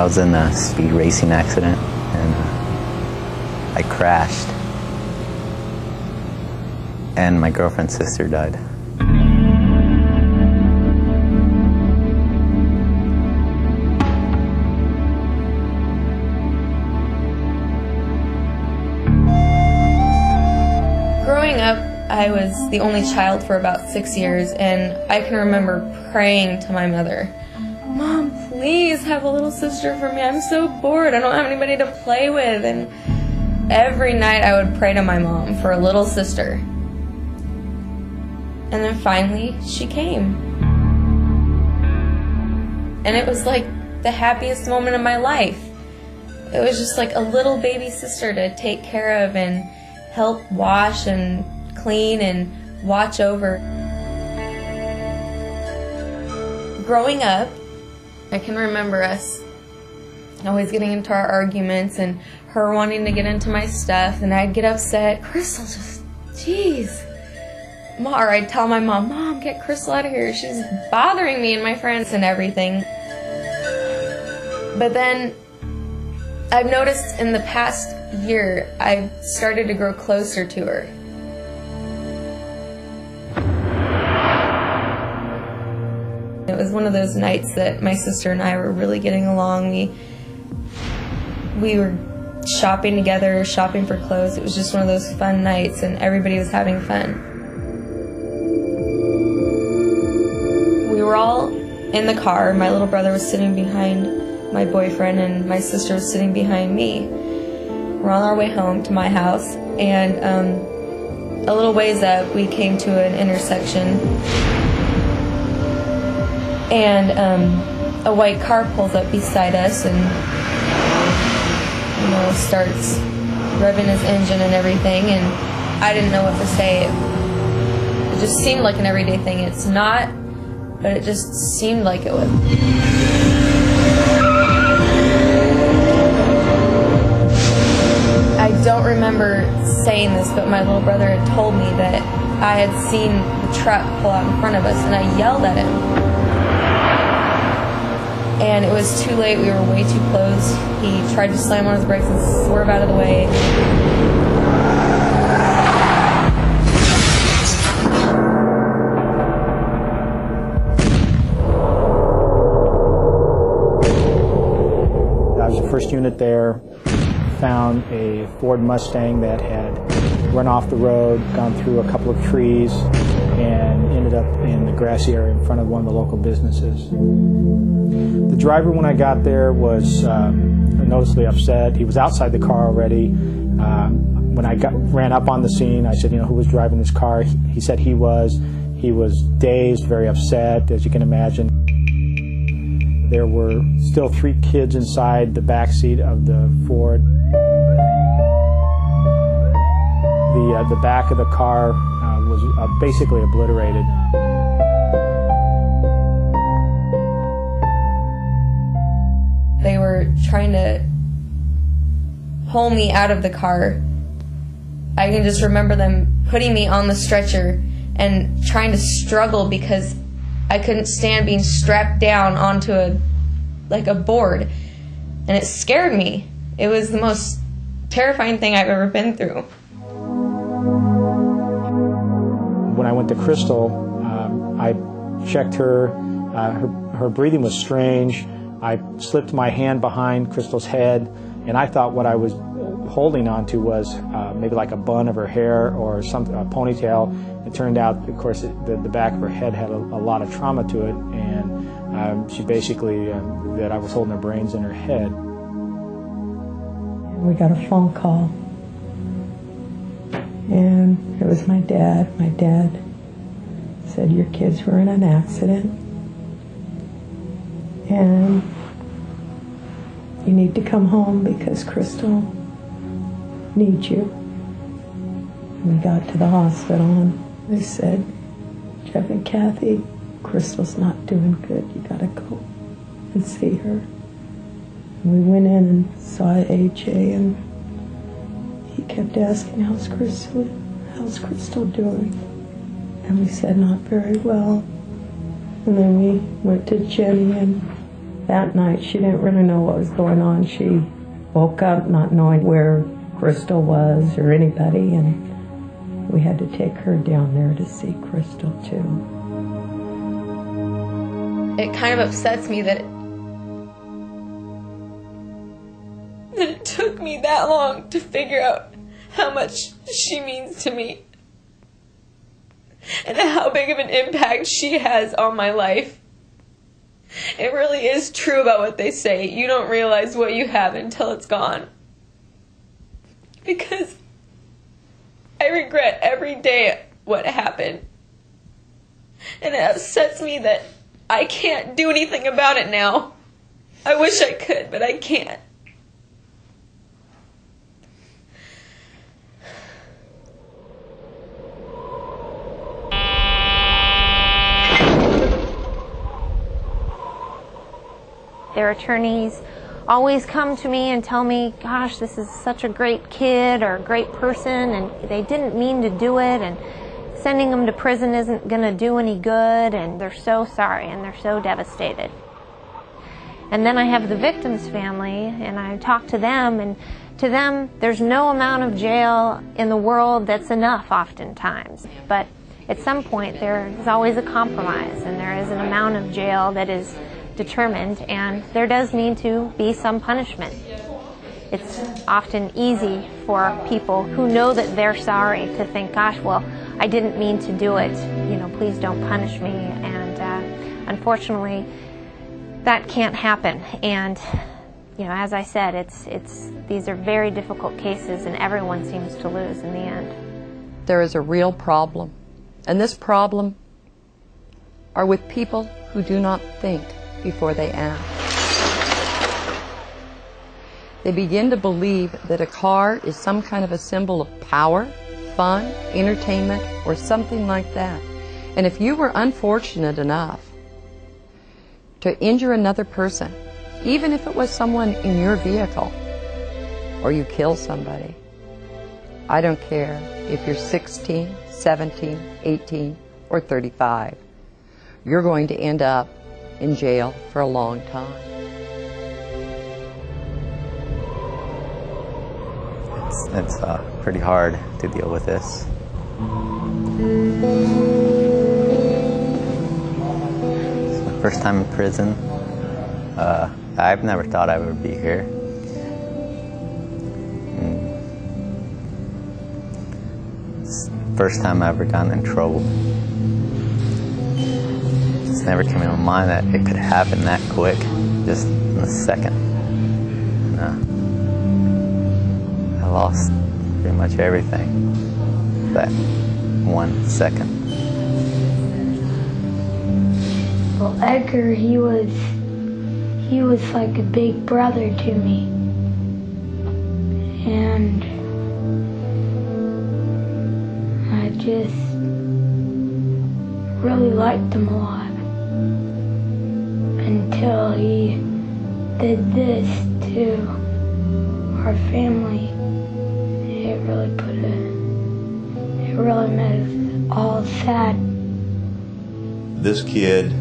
was in a speed racing accident, and I crashed, and my girlfriend's sister died. Growing up, I was the only child for about 6 years, and I can remember praying to my mother, "Mom, please have a little sister for me. I'm so bored. I don't have anybody to play with." And every night I would pray to my mom for a little sister. And then finally, she came. And it was like the happiest moment of my life. It was just like a little baby sister to take care of and help wash and clean and watch over. Growing up, I can remember us always getting into our arguments and her wanting to get into my stuff, and I'd get upset. "Crystal, just, jeez." Or I'd tell my mom, "Mom, get Crystal out of here. She's bothering me and my friends and everything." But then I've noticed in the past year, I've started to grow closer to her. It was one of those nights that my sister and I were really getting along. We were shopping together, shopping for clothes. It was just one of those fun nights, and everybody was having fun. We were all in the car. My little brother was sitting behind my boyfriend, and my sister was sitting behind me. We're on our way home to my house, and a little ways up, we came to an intersection, and a white car pulls up beside us and, you know, starts revving his engine and everything, and I didn't know what to say. It just seemed like an everyday thing. It's not, but it just seemed like it was. I don't remember saying this, but my little brother had told me that I had seen the truck pull out in front of us, and I yelled at him. And it was too late. We were way too close. He tried to slam on his brakes and swerve out of the way. I was the first unit there. Found a Ford Mustang that had run off the road, gone through a couple of trees, and ended up in the grassy area in front of one of the local businesses. The driver, when I got there, was noticeably upset. He was outside the car already. When I ran up on the scene, I said, "You know, who was driving this car?" He said he was. He was dazed, very upset, as you can imagine. There were still 3 kids inside the back seat of the Ford. The back of the car was basically obliterated. They were trying to pull me out of the car. I can just remember them putting me on the stretcher and trying to struggle because I couldn't stand being strapped down onto a board, and it scared me. It was the most terrifying thing I've ever been through. When I went to Crystal, I checked her. Her breathing was strange. I slipped my hand behind Crystal's head, and I thought what I was holding onto was maybe like a bun of her hair or a ponytail. It turned out, of course, the back of her head had a lot of trauma to it, and she basically, that I was holding her brains in her head. We got a phone call, and it was my dad. My dad said, "Your kids were in an accident, and you need to come home because Crystal needs you." We got to the hospital, and they said, "Jeff and Kathy, Crystal's not doing good. You gotta go and see her." And we went in and saw AJ, and he kept asking, how's Crystal doing? And we said, "Not very well." And then we went to Jenny, and That night, she didn't really know what was going on. She woke up not knowing where Crystal was or anybody, and we had to take her down there to see Crystal, too. It kind of upsets me that it took me that long to figure out how much she means to me and how big of an impact she has on my life. It really is true about what they say. You don't realize what you have until it's gone. Because I regret every day what happened. And it upsets me that I can't do anything about it now. I wish I could, but I can't. Their attorneys always come to me and tell me, gosh, this is such a great kid or a great person, and they didn't mean to do it, and sending them to prison isn't going to do any good, and they're so sorry, and they're so devastated. And then I have the victim's family, and I talk to them, and to them, there's no amount of jail in the world that's enough oftentimes. But at some point, there is always a compromise, and there is an amount of jail that is determined, and there does need to be some punishment. It's often easy for people who know that they're sorry to think, gosh, well, I didn't mean to do it, you know, please don't punish me. And unfortunately, that can't happen. And you know, as I said, these are very difficult cases, and everyone seems to lose in the end. There is a real problem, and this problem are with people who do not think before they act. They begin to believe that a car is some kind of a symbol of power, fun, entertainment, or something like that. And if you were unfortunate enough to injure another person, even if it was someone in your vehicle, or you kill somebody, I don't care if you're 16, 17, 18, or 35, you're going to end up in jail for a long time. It's pretty hard to deal with this. It's my first time in prison. I've never thought I would be here. It's the first time I ever gotten in trouble. It's never came in my mind that it could happen that quick, just in a second. I lost pretty much everything that 1 second. Well, Edgar, he was like a big brother to me, and I just really liked him a lot until he did this to our family. It really made us all sad. This kid,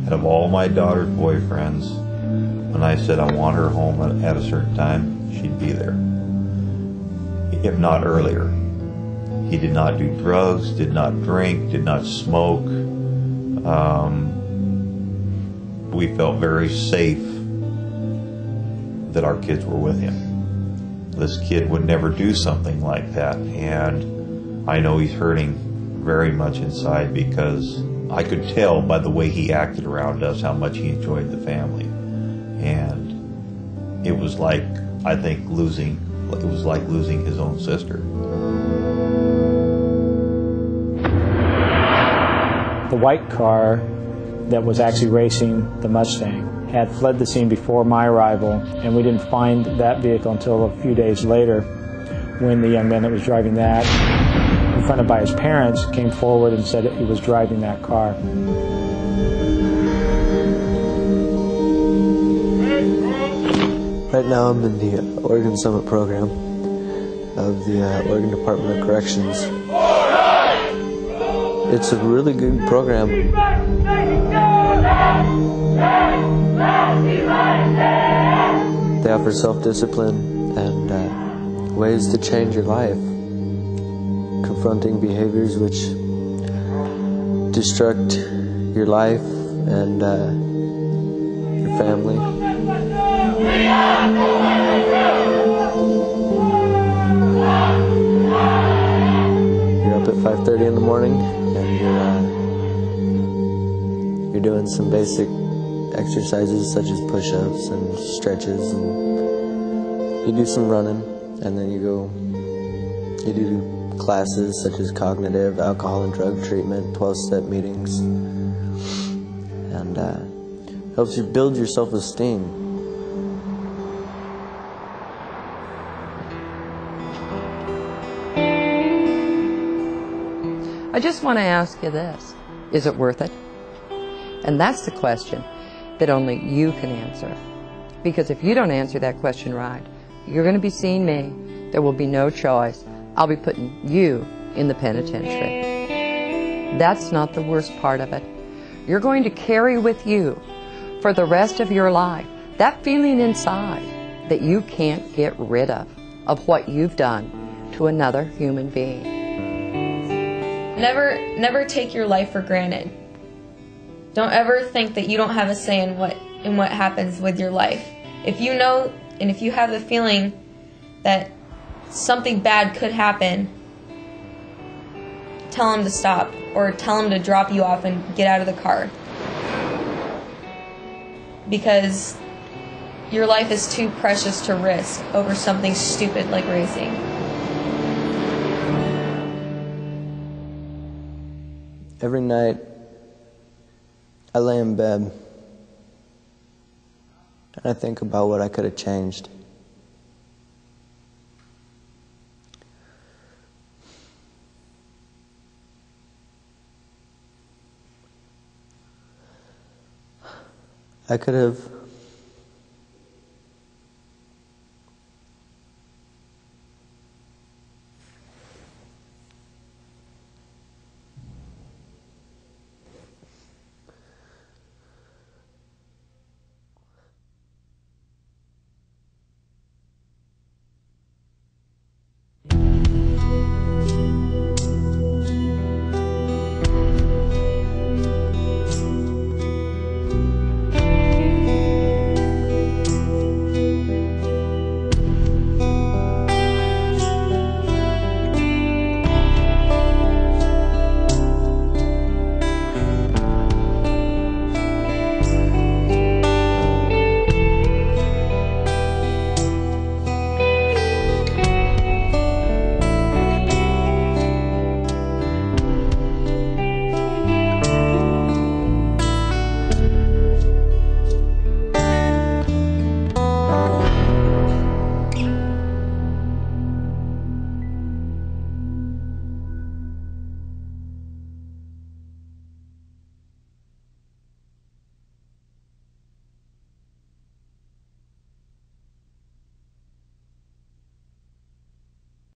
out of all my daughter's boyfriends, when I said I want her home at a certain time, she'd be there, if not earlier. He did not do drugs, did not drink, did not smoke. We felt very safe that our kids were with him. This kid would never do something like that, and I know he's hurting very much inside because I could tell by the way he acted around us how much he enjoyed the family. And it was like, I think, losing his own sister. The white car that was actually racing the Mustang had fled the scene before my arrival, and we didn't find that vehicle until a few days later, when the young man that was driving that, confronted by his parents, came forward and said that he was driving that car. Right now I'm in the Oregon Summit program of the Oregon Department of Corrections. It's a really good program. They offer self-discipline and ways to change your life, confronting behaviors which destruct your life and your family. You're up at 5:30 in the morning and you're doing some basic exercises such as push-ups and stretches, and you do some running, and then you do classes such as cognitive, alcohol and drug treatment, 12-step meetings, and helps you build your self-esteem. I just want to ask you this. Is it worth it? And that's the question that only you can answer. Because if you don't answer that question right, you're going to be seeing me. There will be no choice. I'll be putting you in the penitentiary. That's not the worst part of it. You're going to carry with you for the rest of your life that feeling inside that you can't get rid of what you've done to another human being. Never take your life for granted. Don't ever think that you don't have a say in what happens with your life. If you know and if you have the feeling that something bad could happen, tell him to stop or tell him to drop you off and get out of the car. Because your life is too precious to risk over something stupid like racing. Every night, I lay in bed and I think about what I could have changed. I could have